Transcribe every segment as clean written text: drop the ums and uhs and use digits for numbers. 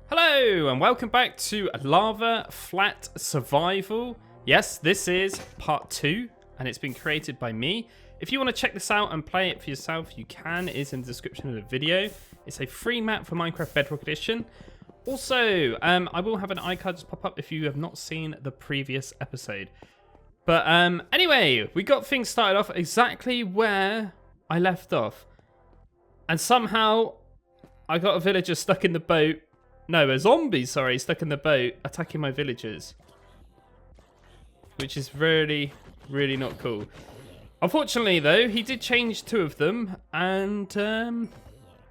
Hello and welcome back to Lava Flat Survival. Yes, this is part 2 and it's been created by me. If you want to check this out and play it for yourself, you can. It is in the description of the video. It's a free map for Minecraft Bedrock Edition. Also, I will have an icon just pop up if you have not seen the previous episode. But anyway, we got things started off exactly where I left off. And somehow I got a villager stuck in the boat. No, a zombie, sorry, stuck in the boat attacking my villagers. Which is really, really not cool. Unfortunately, though, he did change 2 of them. And,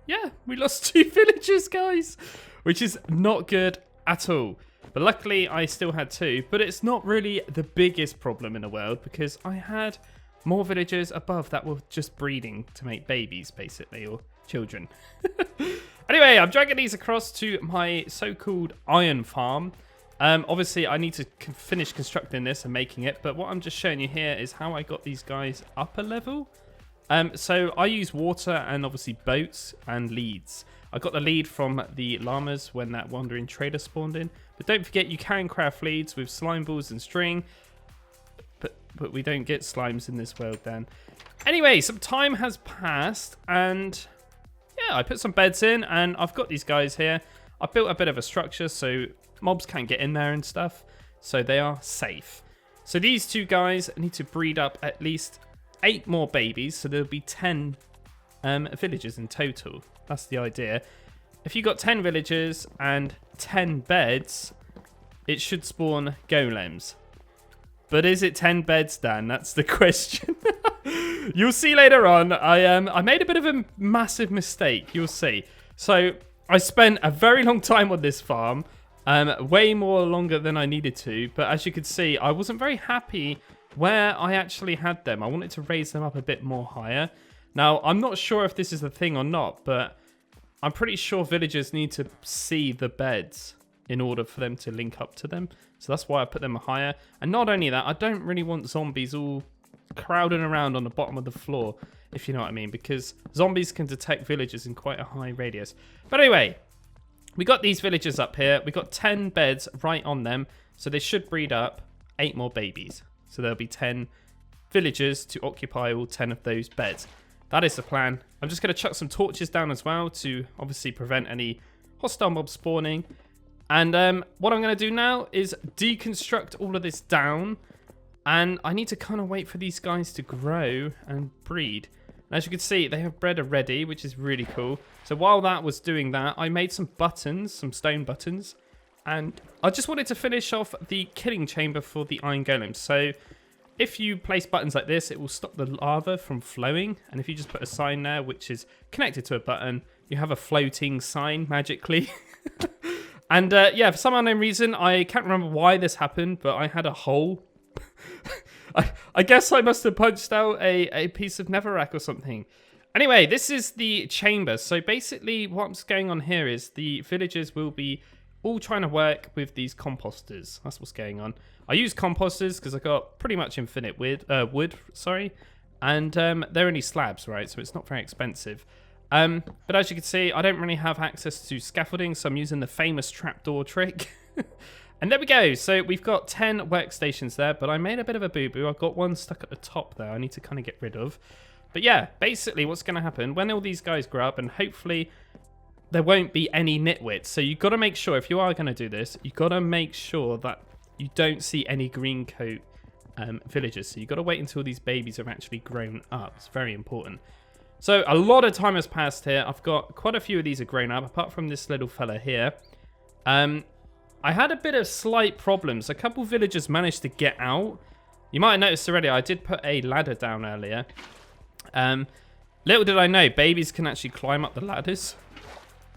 yeah, we lost 2 villagers, guys. Which is not good at all. But luckily, I still had 2. But it's not really the biggest problem in the world. Because I had more villagers above that were just breeding to make babies, basically. Or children. Anyway, I'm dragging these across to my so-called iron farm. Obviously, I need to finish constructing this and making it. But what I'm just showing you here is how I got these guys up a level. So I use water and obviously boats and leads. I got the lead from the llamas when that wandering trader spawned in. But don't forget, you can craft leads with slime balls and string. But we don't get slimes in this world then. Anyway, some time has passed and... yeah, I put some beds in and I've got these guys here. I built a bit of a structure so mobs can't get in there and stuff. So they are safe. So these 2 guys need to breed up at least 8 more babies. So there'll be 10 villagers in total. That's the idea. If you've got 10 villagers and 10 beds, it should spawn golems. But is it 10 beds, Dan? That's the question. You'll see later on. I made a bit of a massive mistake. You'll see. So I spent a very long time on this farm. Way more longer than I needed to. But as you can see, I wasn't very happy where I actually had them. I wanted to raise them up a bit more higher. Now, I'm not sure if this is the thing or not. But I'm pretty sure villagers need to see the beds in order for them to link up to them. So that's why I put them higher. And not only that, I don't really want zombies all crowding around on the bottom of the floor, if you know what I mean, because zombies can detect villagers in quite a high radius. But anyway, we got these villagers up here. We got 10 beds right on them, so they should breed up 8 more babies. So there'll be 10 villagers to occupy all 10 of those beds. That is the plan. I'm just going to chuck some torches down as well to obviously prevent any hostile mobs spawning. And what I'm going to do now is deconstruct all of this down. And I need to kind of wait for these guys to grow and breed. And as you can see, they have bred already, which is really cool. So while that was doing that, I made some buttons, some stone buttons. And I just wanted to finish off the killing chamber for the iron golems. So if you place buttons like this, it will stop the lava from flowing. And if you just put a sign there, which is connected to a button, you have a floating sign magically. And yeah, for some unknown reason, I can't remember why this happened, but I had a hole. I guess I must have punched out a piece of netherrack or something. Anyway, this is the chamber. So basically what's going on here is the villagers will be all trying to work with these composters. That's what's going on. I use composters because I got pretty much infinite wood, and they're only slabs, right? So it's not very expensive. But as you can see, I don't really have access to scaffolding, so I'm using the famous trapdoor trick. And there we go. So we've got 10 workstations there, but I made a bit of a boo-boo. I've got one stuck at the top there I need to kind of get rid of. But yeah, basically what's going to happen when all these guys grow up, and hopefully there won't be any nitwits. So you've got to make sure, if you are going to do this, you've got to make sure that you don't see any green coat villagers. So you've got to wait until these babies have actually grown up. It's very important. So a lot of time has passed here. I've got quite a few of these are grown up, apart from this little fella here. I had a bit of slight problems. A couple villagers managed to get out. You might have noticed already, I did put a ladder down earlier. Little did I know, babies can actually climb up the ladders.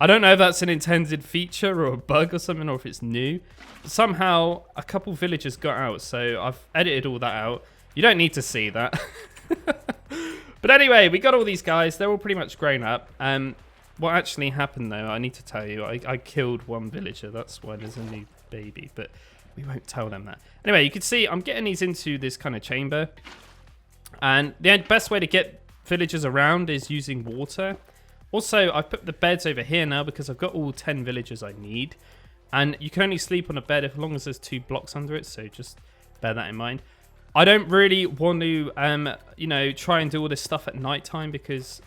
I don't know if that's an intended feature or a bug or something, or if it's new. But somehow, a couple villagers got out, so I've edited all that out. You don't need to see that. But anyway, we got all these guys. They're all pretty much grown up. What actually happened, though, I need to tell you. I killed one villager. That's why there's a new baby. But we won't tell them that. Anyway, you can see I'm getting these into this kind of chamber. And the best way to get villagers around is using water. Also, I've put the beds over here now because I've got all 10 villagers I need. And you can only sleep on a bed as long as there's 2 blocks under it, so just bear that in mind. I don't really want to, you know, try and do all this stuff at nighttime because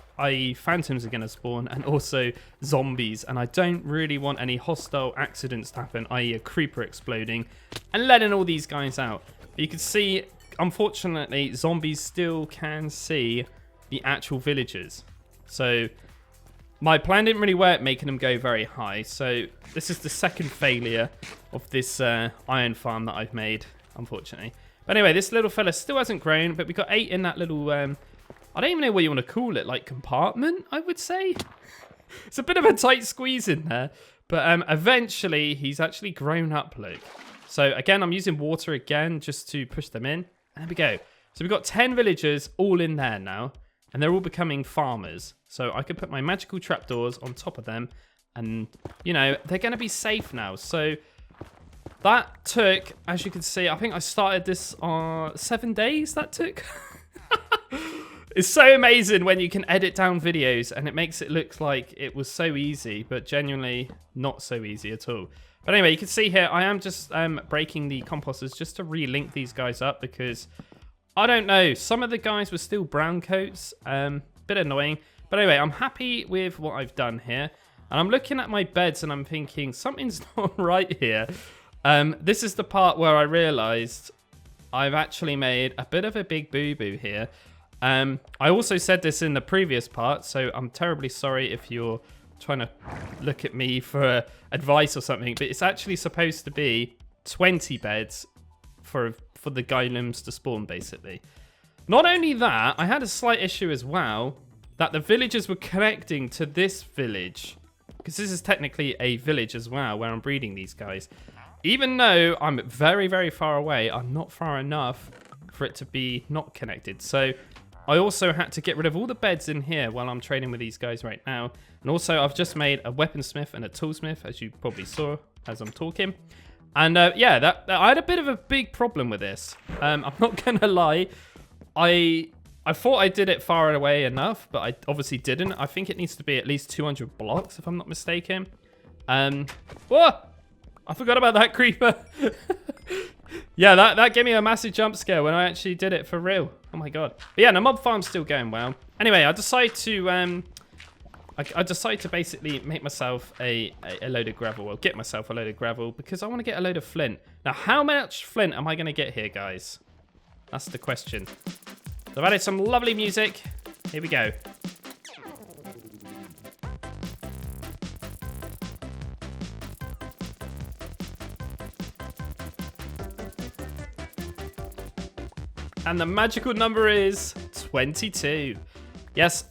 phantoms are going to spawn and also zombies. And I don't really want any hostile accidents to happen, i.e. a creeper exploding and letting all these guys out. But you can see, unfortunately, zombies still can see the actual villagers. So my plan didn't really work making them go very high. So this is the second failure of this iron farm that I've made, unfortunately. But anyway, this little fella still hasn't grown, but we got 8 in that little, I don't even know what you want to call it, like compartment, I would say. It's a bit of a tight squeeze in there, but eventually he's actually grown up, look. So again, I'm using water again just to push them in. And there we go. So we've got 10 villagers all in there now, and they're all becoming farmers. So I could put my magical trapdoors on top of them, and, you know, they're going to be safe now. So that took, as you can see, I think I started this on 7 days, that took. It's so amazing when you can edit down videos and it makes it look like it was so easy, but genuinely not so easy at all. But anyway, you can see here, I am just breaking the composters just to re-link these guys up because, I don't know, some of the guys were still brown coats, bit annoying. But anyway, I'm happy with what I've done here. And I'm looking at my beds and I'm thinking, something's not right here. This is the part where I realized I've actually made a bit of a big boo-boo here. I also said this in the previous part, so I'm terribly sorry if you're trying to look at me for advice or something, but it's actually supposed to be 20 beds for the golems to spawn, basically. Not only that, I had a slight issue as well, that the villagers were connecting to this village, because this is technically a village as well, where I'm breeding these guys. Even though I'm very, very far away, I'm not far enough for it to be not connected. So I also had to get rid of all the beds in here while I'm training with these guys right now. And also I've just made a weaponsmith and a toolsmith, as you probably saw as I'm talking. And yeah, I had a bit of a big problem with this. I'm not going to lie. I thought I did it far away enough, but I obviously didn't. I think it needs to be at least 200 blocks, if I'm not mistaken. Whoa! I forgot about that creeper. Yeah, that gave me a massive jump scare when I actually did it for real. Oh my god. But yeah, the mob farm's still going well. Anyway, I decided to I decided to basically make myself a load of gravel. Well, get myself a load of gravel because I want to get a load of flint. Now, how much flint am I going to get here, guys? That's the question. So I've added some lovely music. Here we go. And the magical number is 22. Yes,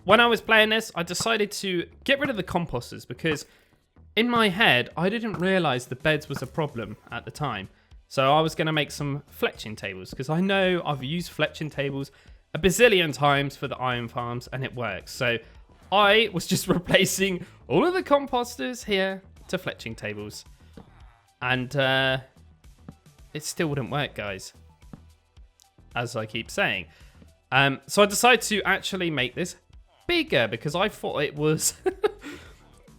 when I was playing this, I decided to get rid of the composters because in my head, I didn't realize the beds was a problem at the time. So I was going to make some fletching tables because I know I've used fletching tables a bazillion times for the iron farms and it works. So I was just replacing all of the composters here to fletching tables. And it still wouldn't work, guys, as I keep saying. So I decided to actually make this bigger because I thought it was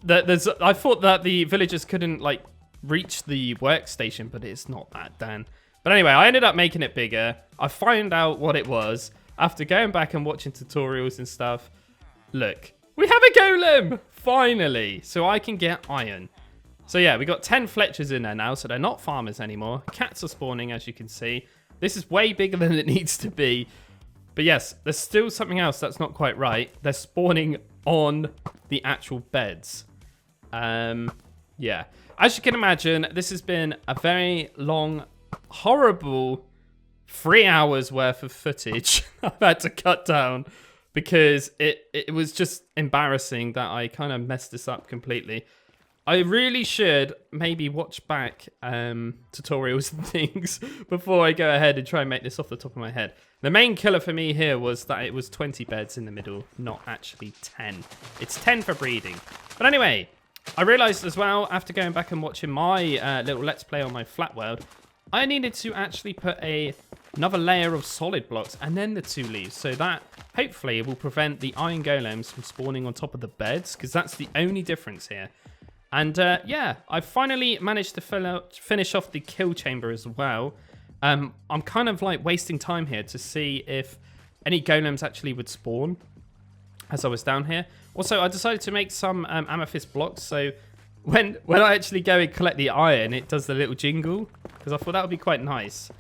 I thought that the villagers couldn't like reach the workstation, but it's not that, Dan. But anyway, I ended up making it bigger. I found out what it was after going back and watching tutorials and stuff. Look, we have a golem finally, so I can get iron. So yeah, we got 10 fletchers in there now, so they're not farmers anymore. Cats are spawning, as you can see. This is way bigger than it needs to be. But yes, there's still something else that's not quite right. They're spawning on the actual beds. Yeah. As you can imagine, this has been a very long, horrible 3 hours worth of footage I've had to cut down because it was just embarrassing that I kind of messed this up completely. I really should maybe watch back tutorials and things before I go ahead and try and make this off the top of my head. The main killer for me here was that it was 20 beds in the middle, not actually 10. It's 10 for breeding. But anyway, I realized as well, after going back and watching my little Let's Play on my flat world, I needed to actually put another layer of solid blocks and then the 2 leaves. So that hopefully will prevent the iron golems from spawning on top of the beds, because that's the only difference here. And yeah, I finally managed to finish off the kill chamber as well. I'm kind of like wasting time here to see if any golems actually would spawn as I was down here. Also, I decided to make some amethyst blocks, so when I actually go and collect the iron, it does the little jingle, because I thought that would be quite nice.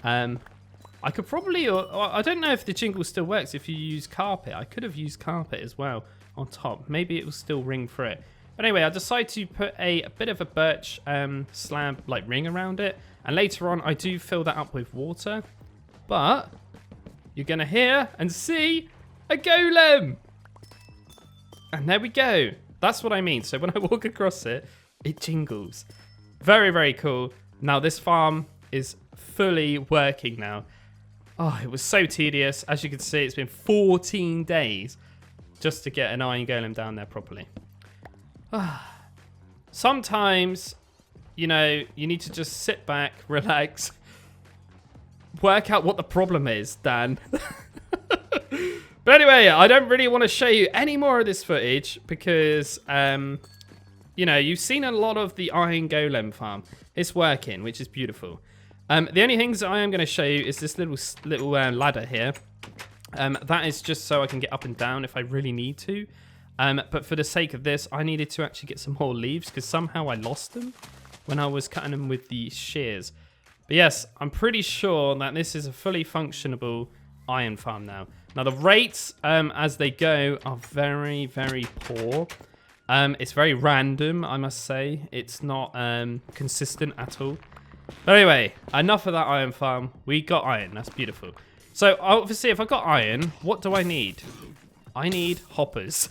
I could probably, or I don't know if the jingle still works if you use carpet. I could have used carpet as well on top. Maybe it will still ring for it. But anyway, I decided to put a bit of a birch slab like ring around it. And later on, I do fill that up with water. But you're going to hear and see a golem. And there we go. That's what I mean. So when I walk across it, it jingles. Very, very cool. Now this farm is fully working now. Oh, it was so tedious. As you can see, it's been 14 days just to get an iron golem down there properly. Sometimes, you know, you need to just sit back, relax, work out what the problem is, Dan. But anyway, I don't really want to show you any more of this footage because, you know, you've seen a lot of the iron golem farm. It's working, which is beautiful. The only things I am going to show you is this little ladder here. That is just so I can get up and down if I really need to. But for the sake of this, I needed to actually get some more leaves because somehow I lost them when I was cutting them with the shears. But yes, I'm pretty sure that this is a fully functionable iron farm now. Now, the rates as they go are very, very poor. It's very random, I must say. It's not consistent at all. But anyway, enough of that iron farm. We got iron. That's beautiful. So, obviously, if I got iron, what do I need? I need hoppers.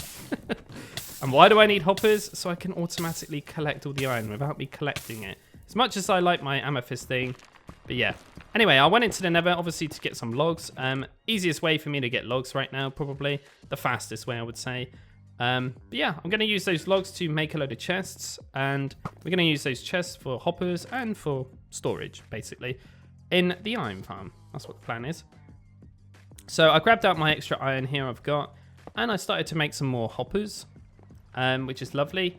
And why do I need hoppers? So I can automatically collect all the iron without me collecting it. As much as I like my amethyst thing. But yeah. Anyway, I went into the Nether, obviously, to get some logs. Easiest way for me to get logs right now, probably. The fastest way, I would say. But yeah, I'm going to use those logs to make a load of chests. And we're going to use those chests for hoppers and for storage, basically, in the iron farm. That's what the plan is. So I grabbed out my extra iron here I've got. And I started to make some more hoppers, which is lovely.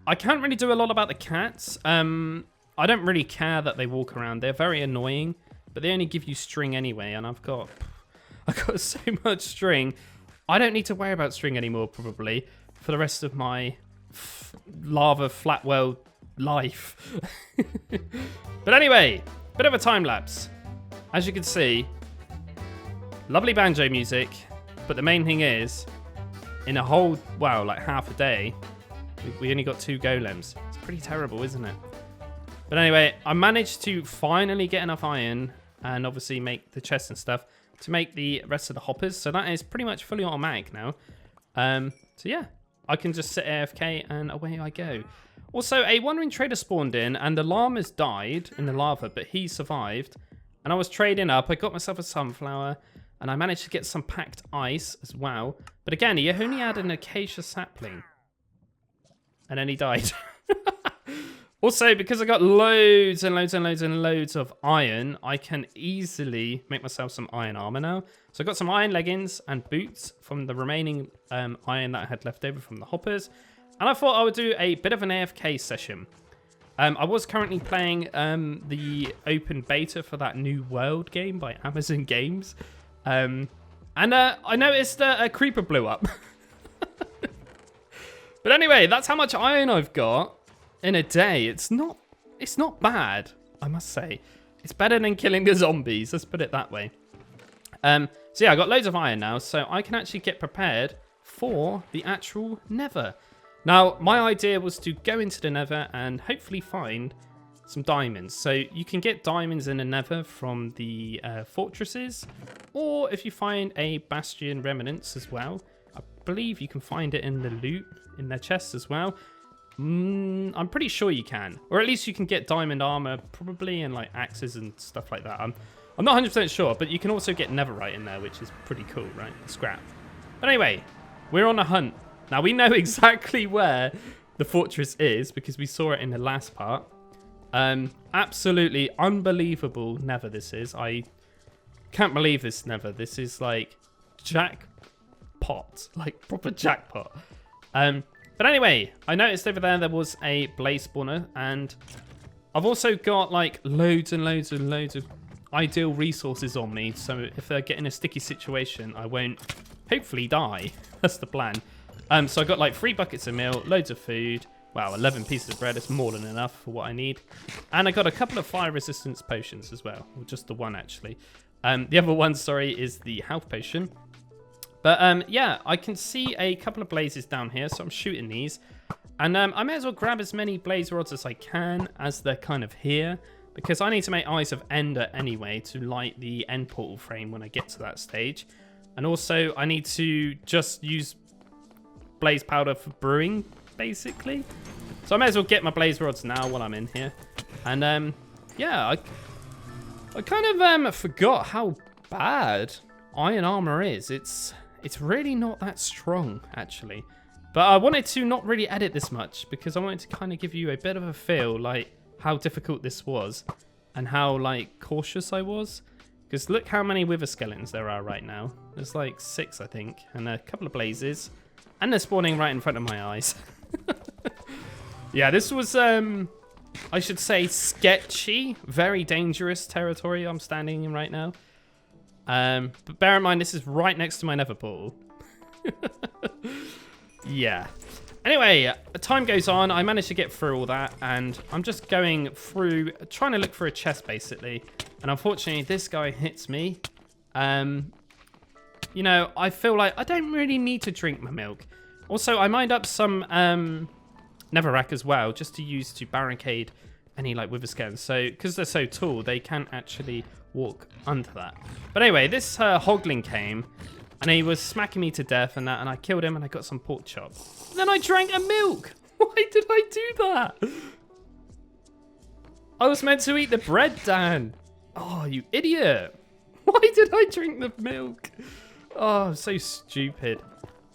I can't really do a lot about the cats. I don't really care that they walk around. They're very annoying, but they only give you string anyway. And I've got so much string. I don't need to worry about string anymore, probably, for the rest of my lava flat world life. But anyway, bit of a time lapse. As you can see, lovely banjo music. But the main thing is, in a whole, wow, like half a day, we only got 2 golems. It's pretty terrible, isn't it? But anyway, I managed to finally get enough iron and obviously make the chests and stuff to make the rest of the hoppers. So that is pretty much fully automatic now. So yeah, I can just sit AFK and away I go. Also, a wandering trader spawned in and the llamas died in the lava, but he survived. And I was trading up. I got myself a sunflower. And I managed to get some packed ice as well. But again, he only had an acacia sapling. And then he died. Also, because I got loads and loads and loads and loads of iron, I can easily make myself some iron armor now. So I got some iron leggings and boots from the remaining iron that I had left over from the hoppers. And I thought I would do a bit of an AFK session. I was currently playing the open beta for that new world game by Amazon Games. And I noticed a creeper blew up. But anyway, that's how much iron I've got in a day. It's not bad, I must say. It's better than killing the zombies, let's put it that way. So yeah, I got loads of iron now, so I can actually get prepared for the actual Nether. Now, my idea was to go into the Nether and hopefully find some diamonds. So you can get diamonds in the Nether from the fortresses, or if you find a bastion remnants as well. I believe you can find it in the loot, in their chests as well. I'm pretty sure you can, or at least you can get diamond armor probably, and like axes and stuff like that. I'm not 100% sure, but you can also get netherite in there, which is pretty cool, right? Scrap. But anyway, we're on a hunt. Now we know exactly where the fortress is because we saw it in the last part. Absolutely unbelievable Nether this is. I can't believe this Nether. This is like jackpot, like proper jackpot. But anyway, I noticed over there was a blaze spawner, and I've also got like loads and loads and loads of ideal resources on me. So if they get in a sticky situation, I won't hopefully die. That's the plan. So I got like 3 buckets of meal, loads of food. Wow, 11 pieces of bread is more than enough for what I need. And I got a couple of fire resistance potions as well. Or just the one, actually. The other one, sorry, is the health potion. But yeah, I can see a couple of blazes down here, so I'm shooting these. And I may as well grab as many blaze rods as I can as they're kind of here. Because I need to make Eyes of Ender anyway to light the end portal frame when I get to that stage. And also, I need to just use blaze powder for brewing, basically. So I may as well get my blaze rods now while I'm in here. And yeah, I kind of forgot how bad iron armor is. It's really not that strong, actually. But I wanted to not really edit this much because I wanted to kind of give you a bit of a feel like how difficult this was and how like cautious I was. Because look how many wither skeletons there are right now. There's like 6, I think, and a couple of blazes. And they're spawning right in front of my eyes. Yeah, this was, I should say, sketchy. Very dangerous territory I'm standing in right now. But bear in mind, this is right next to my nether portal. Yeah. Anyway, time goes on. I managed to get through all that. And I'm just going through, trying to look for a chest, basically. And unfortunately, this guy hits me. You know, I feel like I don't really need to drink my milk. Also, I mined up some netherrack as well, just to use to barricade any like wither skeletons. So, because they're so tall, they can't actually walk under that. But anyway, this hogling came, and he was smacking me to death and that, and I killed him, and I got some pork chop. Then I drank a milk. Why did I do that? I was meant to eat the bread, Dan. Oh, you idiot. Why did I drink the milk? Oh, so stupid.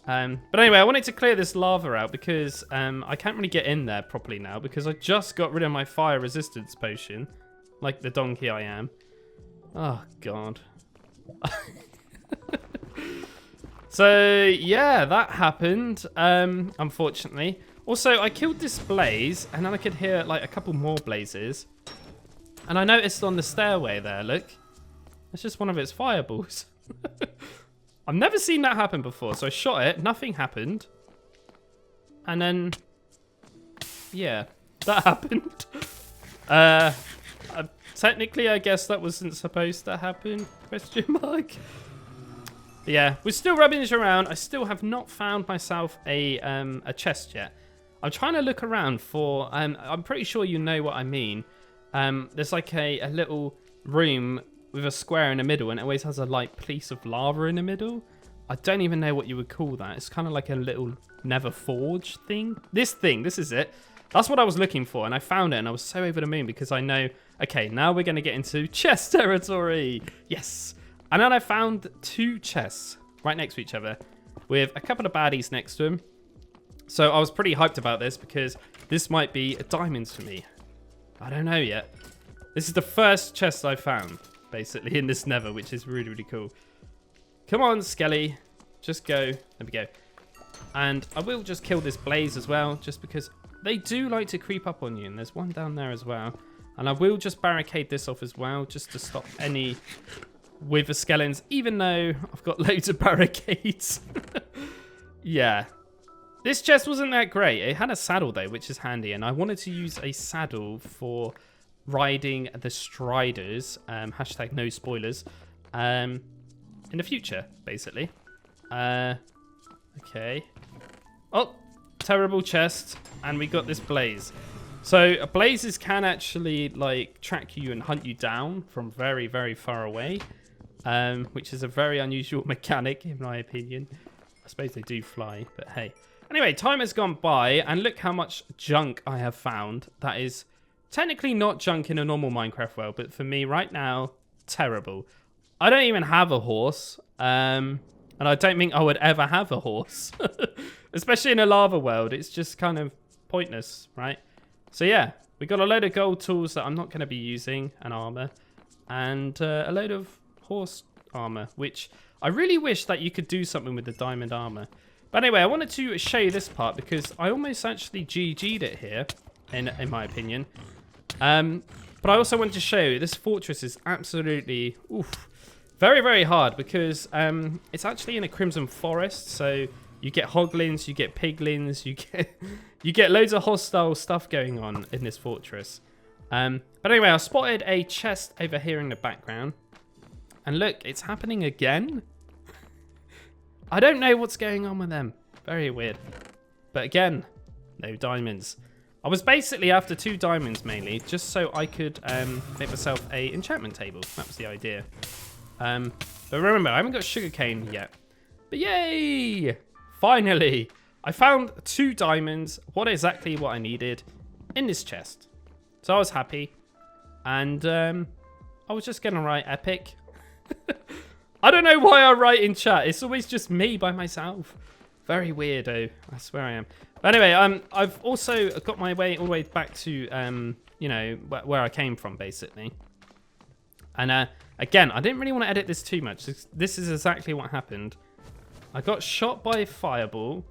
But anyway, I wanted to clear this lava out because I can't really get in there properly now because I just got rid of my fire resistance potion, like the donkey I am. Oh, God. So, yeah, that happened, unfortunately. Also, I killed this blaze, and then I could hear, like, a couple more blazes. And I noticed on the stairway there, look. It's just one of its fireballs. I've never seen that happen before. So I shot it. Nothing happened. And then, yeah, that happened. Technically, I guess that wasn't supposed to happen. Question mark. But yeah, we're still rubbing around. I still have not found myself a chest yet. I'm trying to look around for. I'm pretty sure you know what I mean. There's like a little room with a square in the middle, and it always has a like piece of lava in the middle. I don't even know what you would call that. It's kind of like a little nether forge thing. This is it. That's what I was looking for, and I found it, and I was so over the moon because I know, okay, now we're going to get into chest territory. Yes. And then I found 2 chests right next to each other with a couple of baddies next to them. So I was pretty hyped about this because this might be a diamond for me. I don't know yet. This is the first chest I found, basically, in this nether, which is really, really cool. Come on, Skelly. Just go. There we go. And I will just kill this blaze as well, just because they do like to creep up on you. And there's one down there as well. And I will just barricade this off as well, just to stop any wither skeletons, even though I've got loads of barricades. Yeah. This chest wasn't that great. It had a saddle, though, which is handy. And I wanted to use a saddle for riding the striders, hashtag no spoilers, in the future, basically. Okay. Oh, terrible chest. And we got this blaze. So blazes can actually like track you and hunt you down from very, very far away, which is a very unusual mechanic, in my opinion. I suppose they do fly, but hey. Anyway, time has gone by, and look how much junk I have found. That is technically not junk in a normal Minecraft world, but for me right now, terrible. I don't even have a horse, and I don't think I would ever have a horse. Especially in a lava world, it's just kind of pointless, right? So yeah, We got a load of gold tools that I'm not going to be using, and armor, and a load of horse armor, which I really wish that you could do something with the diamond armor. But anyway, I wanted to show you this part because I almost actually GG'd it here, in my opinion. But I also wanted to show you this fortress is absolutely very, very hard because it's actually in a crimson forest. So you get hoglins, you get piglins, you get loads of hostile stuff going on in this fortress. But anyway, I spotted a chest over here in the background. And look, it's happening again. I don't know what's going on with them. Very weird. But again, no diamonds. I was basically after 2 diamonds mainly, just so I could make myself a enchantment table. That was the idea. But remember, I haven't got sugarcane yet. But yay! Finally! I found 2 diamonds, exactly what I needed, in this chest. So I was happy. And I was just going to write epic. I don't know why I write in chat. It's always just me by myself. Very weirdo. I swear I am. But anyway, I've also got my way all the way back to, you know, where I came from, basically. And again, I didn't really want to edit this too much. This is exactly what happened. I got shot by a fireball.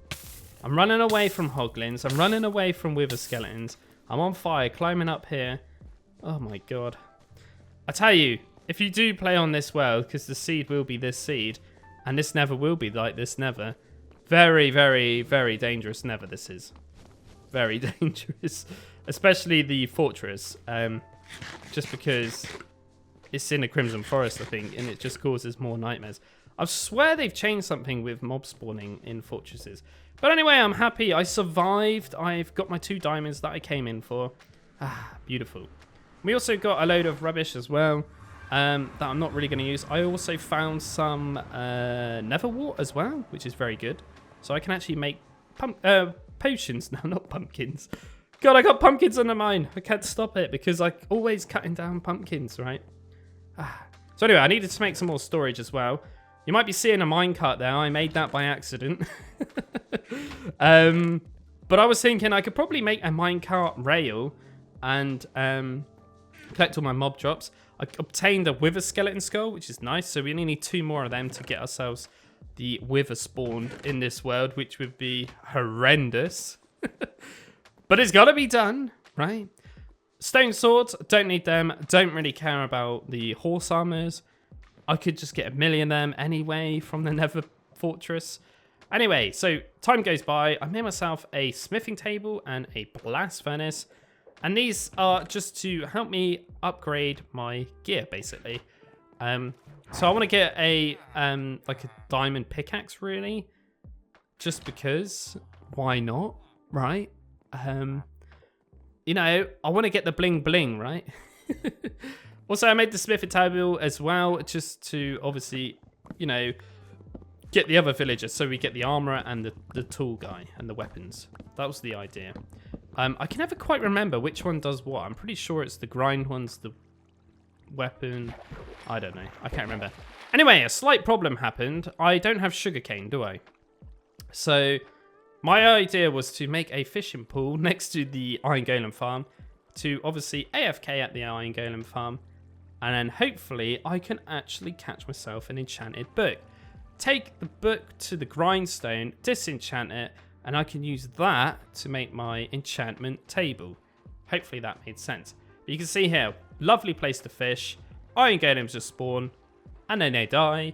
I'm running away from hoglins. I'm running away from wither skeletons. I'm on fire, climbing up here. Oh my god. I tell you, if you do play on this world, because the seed will be this seed, and this nether will be like this nether, very, very, very dangerous nether this is. Very dangerous. Especially the fortress. Just because it's in a crimson forest, I think, and it just causes more nightmares. I swear they've changed something with mob spawning in fortresses. But anyway, I'm happy. I survived. I've got my 2 diamonds that I came in for. Ah, beautiful. We also got a load of rubbish as well. That I'm not really going to use. I also found some nether wart as well, which is very good. So I can actually make potions. No, not pumpkins. God, I got pumpkins under mine. I can't stop it because I'm always cutting down pumpkins, right? So anyway, I needed to make some more storage as well. You might be seeing a minecart there. I made that by accident. But I was thinking I could probably make a minecart rail and collect all my mob drops. I obtained a wither skeleton skull, which is nice. So we only need 2 more of them to get ourselves the wither spawned in this world, which would be horrendous. But it's got to be done, right? Stone swords, don't need them. Don't really care about the horse armors. I could just get 1,000,000 of them anyway from the nether fortress. Anyway, so time goes by. I made myself a smithing table and a blast furnace. And these are just to help me upgrade my gear, basically. So I want to get a like a diamond pickaxe, really, just because. Why not, right? You know, I want to get the bling bling, right? Also, I made the smithing table as well, just to obviously, you know, get the other villagers, so we get the armorer and the tool guy and the weapons. That was the idea. I can never quite remember which one does what. I'm pretty sure it's the grind one's the weapon. I don't know. I can't remember. Anyway, a slight problem happened. I don't have sugarcane, do I? So my idea was to make a fishing pool next to the iron golem farm, to obviously AFK at the iron golem farm, and then hopefully I can actually catch myself an enchanted book. Take the book to the grindstone, disenchant it, and I can use that to make my enchantment table. Hopefully that made sense. But you can see here, lovely place to fish. Iron golems just spawn, and then they die.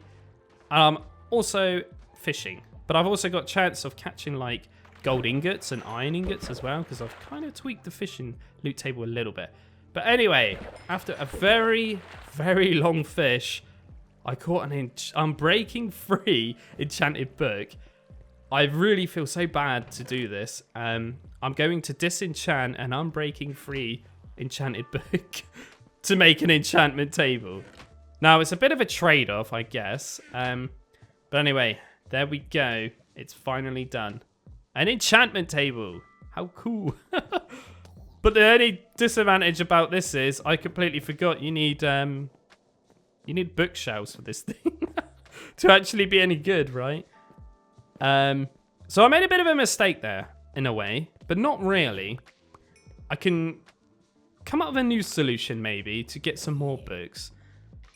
And I'm also fishing. But I've also got chance of catching like gold ingots and iron ingots as well, because I've kind of tweaked the fishing loot table a little bit. But anyway, after a very, very long fish, I caught an unbreaking free enchanted book. I really feel so bad to do this. I'm going to disenchant an unbreaking free enchanted book to make an enchantment table. Now, it's a bit of a trade-off, I guess. But anyway, there we go. It's finally done. An enchantment table. How cool. But the only disadvantage about this is I completely forgot you need bookshelves for this thing to actually be any good, right? So I made a bit of a mistake there, in a way, but not really. I can come up with a new solution maybe to get some more books.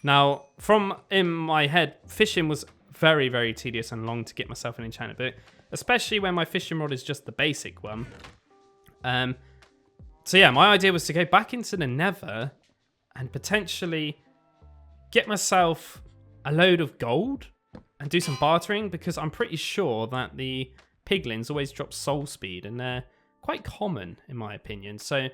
Now, from in my head, fishing was very, very tedious and long to get myself an enchanted book, especially when my fishing rod is just the basic one. So yeah, my idea was to go back into the Nether and potentially get myself a load of gold and do some bartering, because I'm pretty sure that the piglins always drop soul speed and they're quite common in my opinion. So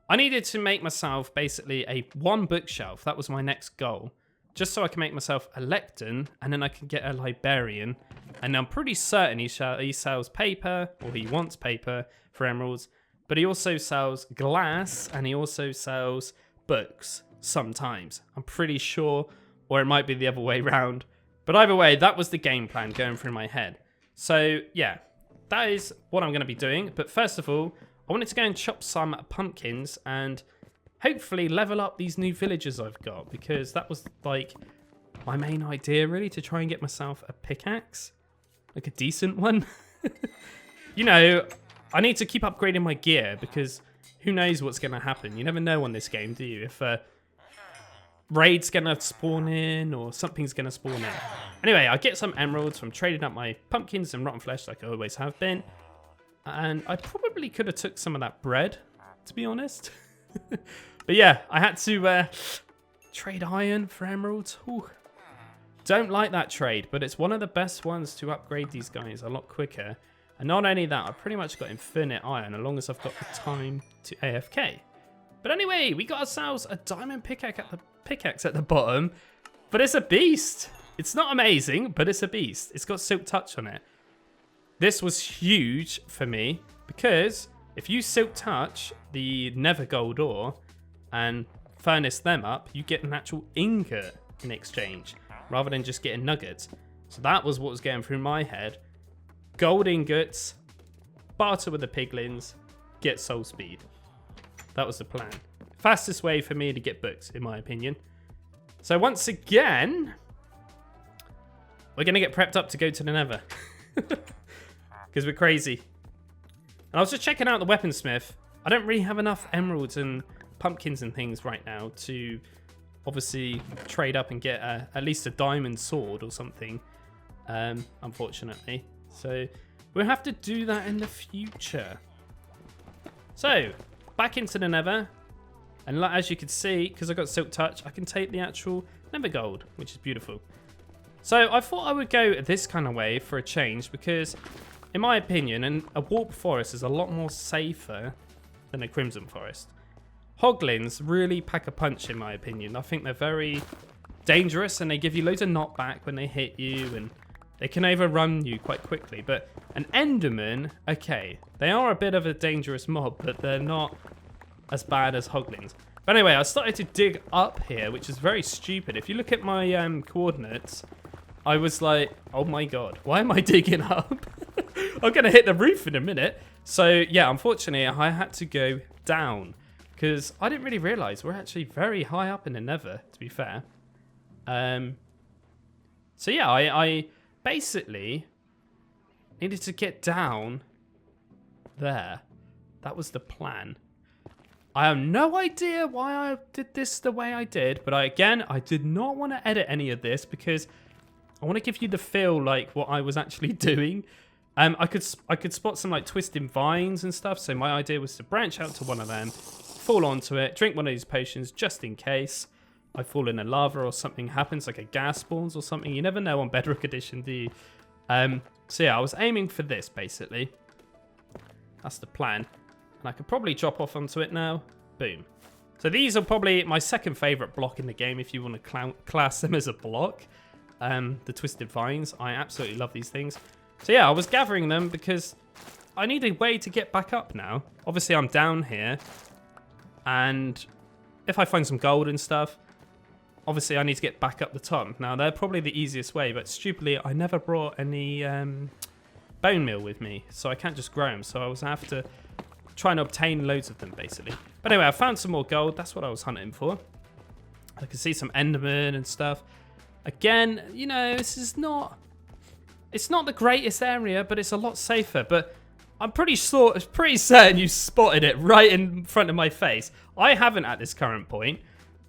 I needed to make myself basically a 1 bookshelf. That was my next goal, just so I can make myself a lectern and then I can get a librarian. And I'm pretty certain he sells paper, or he wants paper for emeralds, but he also sells glass and he also sells books sometimes. I'm pretty sure, or it might be the other way around. But either way, that was the game plan going through my head. So yeah, that is what I'm going to be doing. But first of all, I wanted to go and chop some pumpkins and hopefully level up these new villagers I've got, because that was like my main idea really, to try and get myself a pickaxe, like a decent one. You know, I need to keep upgrading my gear, because who knows what's going to happen. You never know on this game, do you? If raid's going to spawn in or something's going to spawn in. Anyway, I get some emeralds from trading up my pumpkins and rotten flesh like I always have been. And I probably could have took some of that bread, to be honest. But yeah, I had to trade iron for emeralds. Ooh. Don't like that trade, but it's one of the best ones to upgrade these guys a lot quicker. And not only that, I've pretty much got infinite iron as long as I've got the time to AFK. But anyway, we got ourselves a diamond pickaxe at the bottom, but it's a beast. It's not amazing, but it's a beast. It's got silk touch on it. This was huge for me, because if you silk touch the nether gold ore and furnace them up, you get an actual ingot in exchange, rather than just getting nuggets. So that was what was going through my head. Gold ingots, barter with the piglins, get soul speed. That was the plan. Fastest way for me to get books, in my opinion. So once again, we're going to get prepped up to go to the Nether. Because we're crazy. And I was just checking out the weaponsmith. I don't really have enough emeralds and pumpkins and things right now to obviously trade up and get at least a diamond sword or something, unfortunately. So we'll have to do that in the future. So back into the Nether. And as you can see, because I got silk touch, I can take the actual Nether gold, which is beautiful. So I thought I would go this kind of way for a change, because in my opinion, a warp forest is a lot more safer than a crimson forest. Hoglins really pack a punch in my opinion. I think they're very dangerous and they give you loads of knockback when they hit you, and they can overrun you quite quickly. But an Enderman, okay, they are a bit of a dangerous mob, but they're not as bad as Hoglins. But anyway, I started to dig up here, which is very stupid. If you look at my coordinates, I was like, oh my god, why am I digging up? I'm going to hit the roof in a minute. So yeah, unfortunately, I had to go down, because I didn't really realize we're actually very high up in the Nether, to be fair. So yeah, I basically needed to get down there. That was the plan. I have no idea why I did this the way I did, but I did not want to edit any of this, because I want to give you the feel like what I was actually doing. I could spot some like twisting vines and stuff, so my idea was to branch out to one of them, fall onto it, drink one of these potions just in case I fall in a lava or something happens, like a gas spawns or something. You never know on Bedrock Edition, do you? So yeah, I was aiming for this basically. That's the plan. And I could probably drop off onto it now. Boom. So these are probably my second favorite block in the game, if you want to class them as a block. The twisted vines. I absolutely love these things. So yeah, I was gathering them because I need a way to get back up now. Obviously, I'm down here. And if I find some gold and stuff, obviously I need to get back up the top. Now, they're probably the easiest way, but stupidly, I never brought any bone meal with me. So I can't just grow them. So I was have to try and obtain loads of them, basically. But anyway, I found some more gold. That's what I was hunting for. I can see some Enderman and stuff. Again, you know, this is not... It's not the greatest area, but it's a lot safer. But I'm pretty certain you spotted it right in front of my face. I haven't at this current point.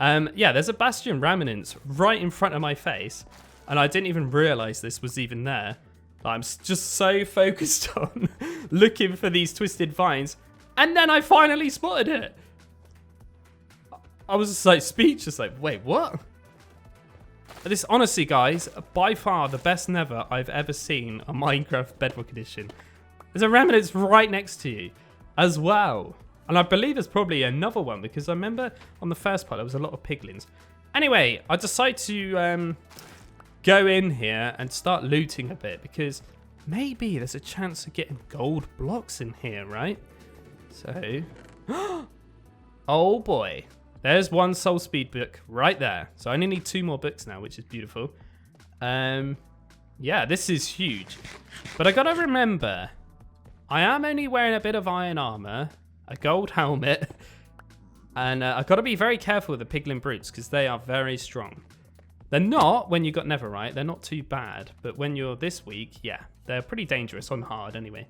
Yeah, there's a bastion remnants right in front of my face, and I didn't even realize this was even there. I'm just so focused on looking for these twisted vines, and then I finally spotted it. I was just like speechless, like, wait, what? This, honestly, guys, by far the best Nether I've ever seen on Minecraft Bedrock Edition. There's a remnants right next to you as well. And I believe there's probably another one, because I remember on the first part there was a lot of piglins. Anyway, I decided to go in here and start looting a bit, because maybe there's a chance of getting gold blocks in here, right? So, oh boy. There's one soul speed book right there. So I only need 2 more books now, which is beautiful. Yeah, this is huge. But I gotta remember, I am only wearing a bit of iron armor, a gold helmet, and I gotta be very careful with the piglin brutes, because they are very strong. They're not when you got netherite, they're not too bad, but when you're this weak, yeah, they're pretty dangerous on hard anyway.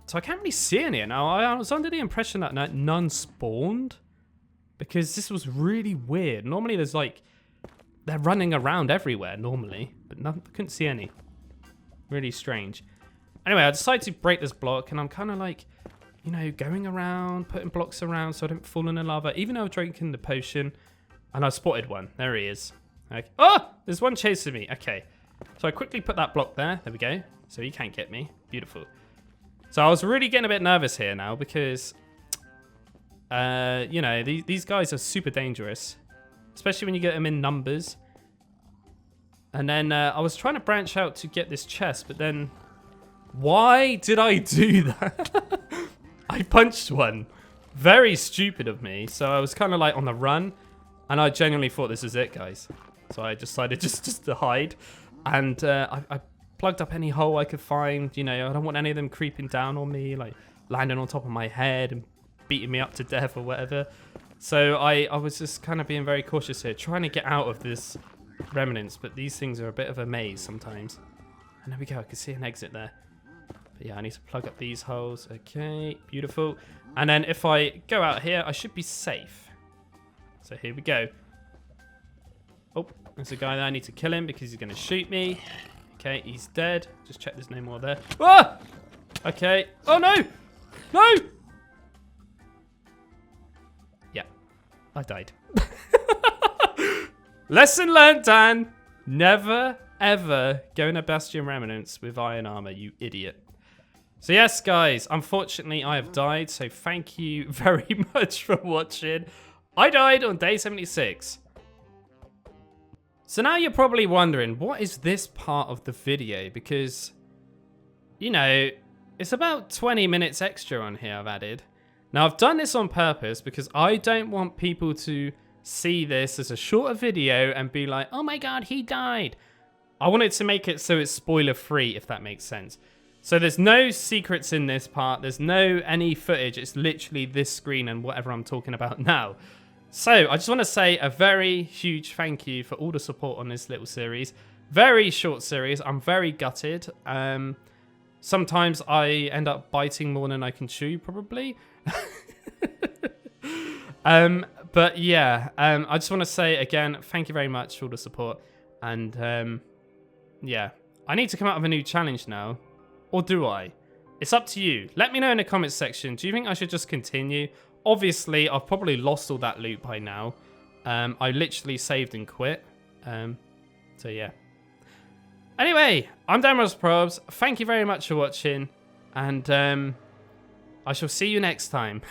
So I can't really see any now. I was under the impression that none spawned, because this was really weird. Normally there's like, they're running around everywhere normally, but I couldn't see any. Really strange. Anyway, I decided to break this block, and I'm kind of like, you know, going around, putting blocks around so I don't fall in the lava, even though I'm drinking the potion. And I spotted one. There he is. Okay. Oh, there's one chasing me. Okay. So I quickly put that block there. There we go. So he can't get me. Beautiful. So I was really getting a bit nervous here now, because, you know, these guys are super dangerous, especially when you get them in numbers. And then I was trying to branch out to get this chest, but then why did I do that? I punched one. Very stupid of me. So I was kind of like on the run, and I genuinely thought this is it, guys. So I decided just to hide, and I plugged up any hole I could find. You know, I don't want any of them creeping down on me, like landing on top of my head and beating me up to death or whatever. So I was just kind of being very cautious here, trying to get out of this remnants, but these things are a bit of a maze sometimes. And there we go, I can see an exit there. But yeah, I need to plug up these holes. Okay, beautiful. And then if I go out here, I should be safe. So here we go. Oh, there's a guy there. I need to kill him because he's going to shoot me. Okay, he's dead. Just check there's no more there. Ah! Okay. Oh, no! No! Yeah, I died. Lesson learned, Dan. Never, ever go in a bastion remnants with iron armor, you idiot. So yes, guys, unfortunately, I have died. So thank you very much for watching. I died on day 76. So now you're probably wondering, what is this part of the video? Because, you know, it's about 20 minutes extra on here I've added. Now, I've done this on purpose because I don't want people to see this as a shorter video and be like, oh my god, he died. I wanted to make it so it's spoiler free, if that makes sense. So there's no secrets in this part. There's no any footage. It's literally this screen and whatever I'm talking about now. So I just want to say a very huge thank you for all the support on this little series. Very short series. I'm very gutted. Sometimes I end up biting more than I can chew, probably. But yeah, I just want to say again, thank you very much for all the support. And yeah, I need to come out with a new challenge now. Or do I? It's up to you. Let me know in the comments section. Do you think I should just continue? Obviously, I've probably lost all that loot by now. I literally saved and quit. So yeah. Anyway, I'm DanRobzProbz. Thank you very much for watching. And I shall see you next time.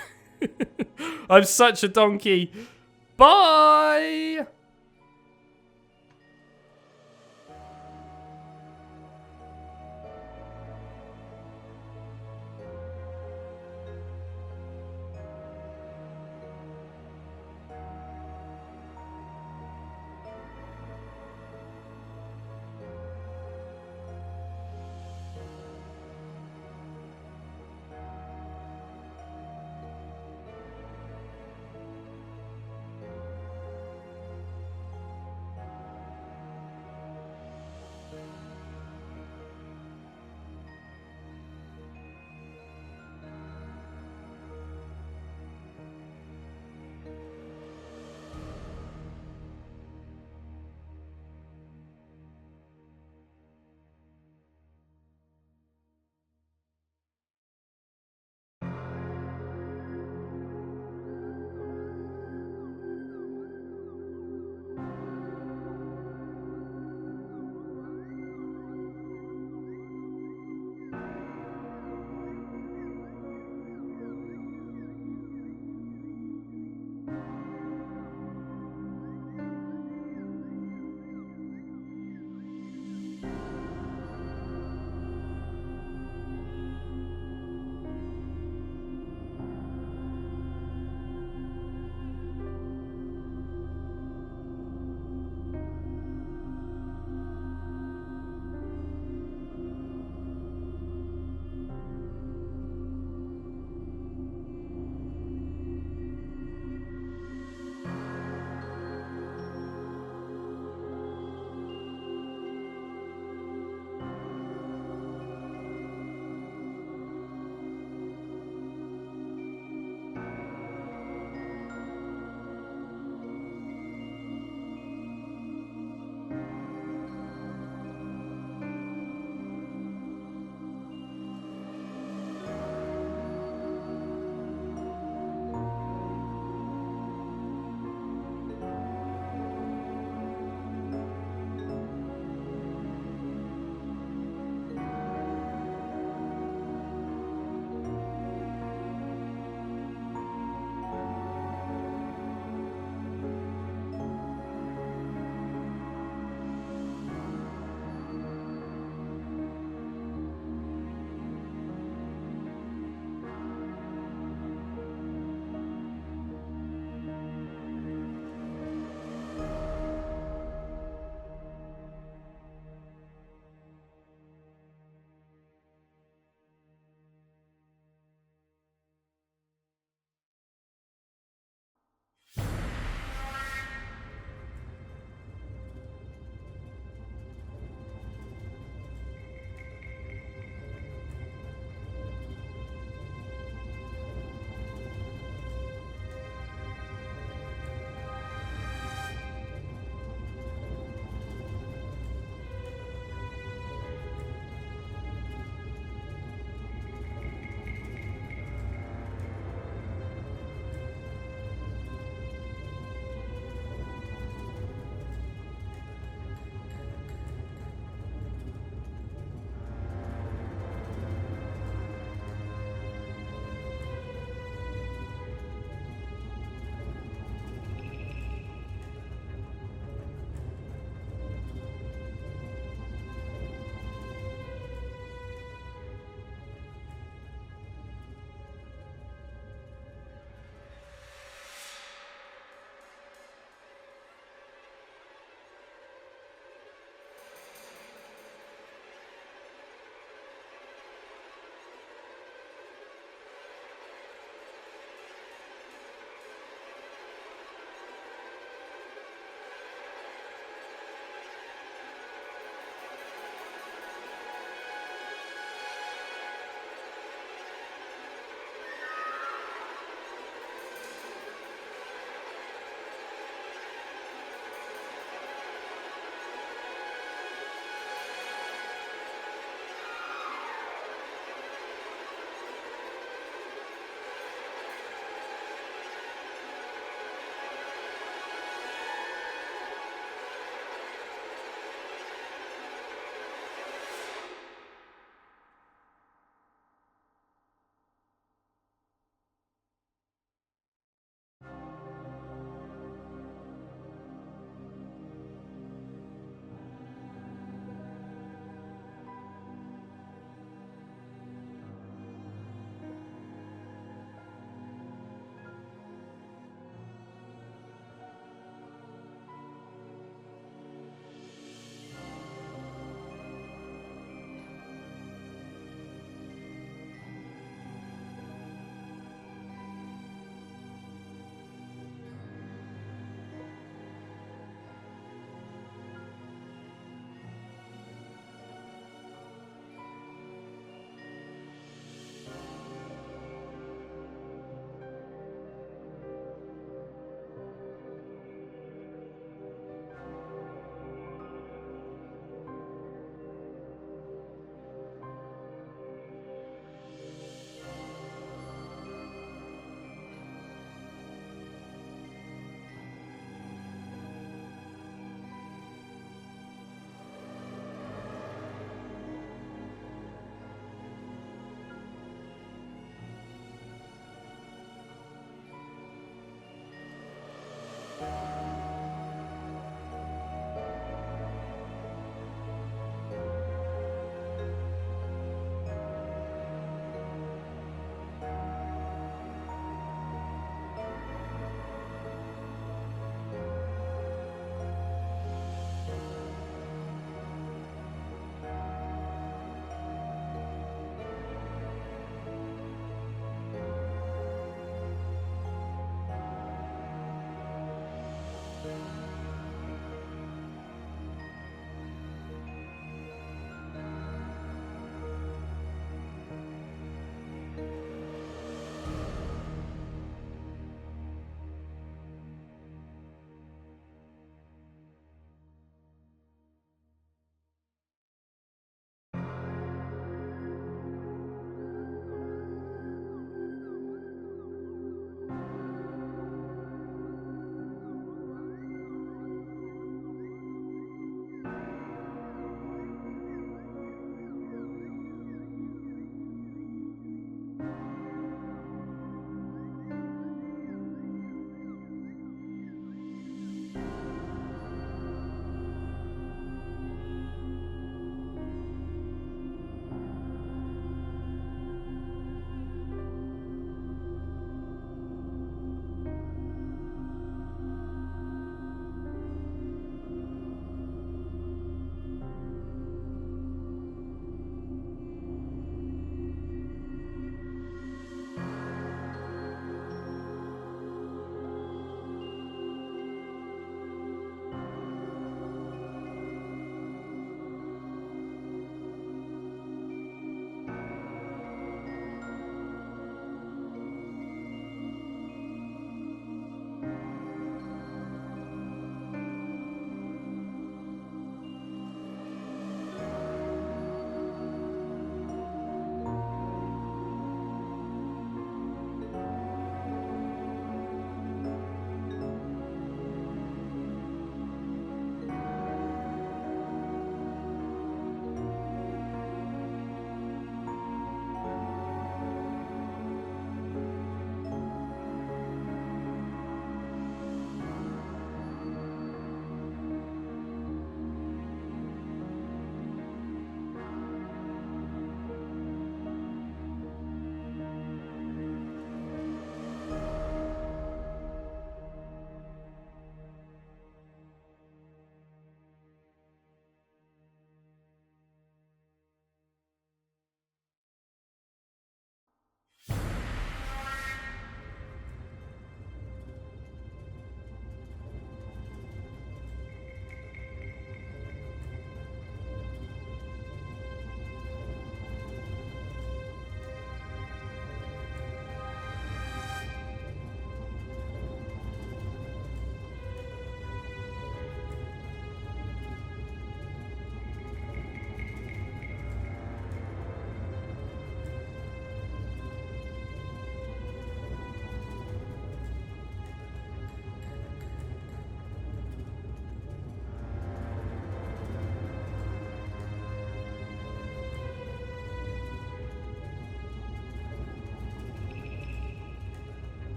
I'm such a donkey. Bye!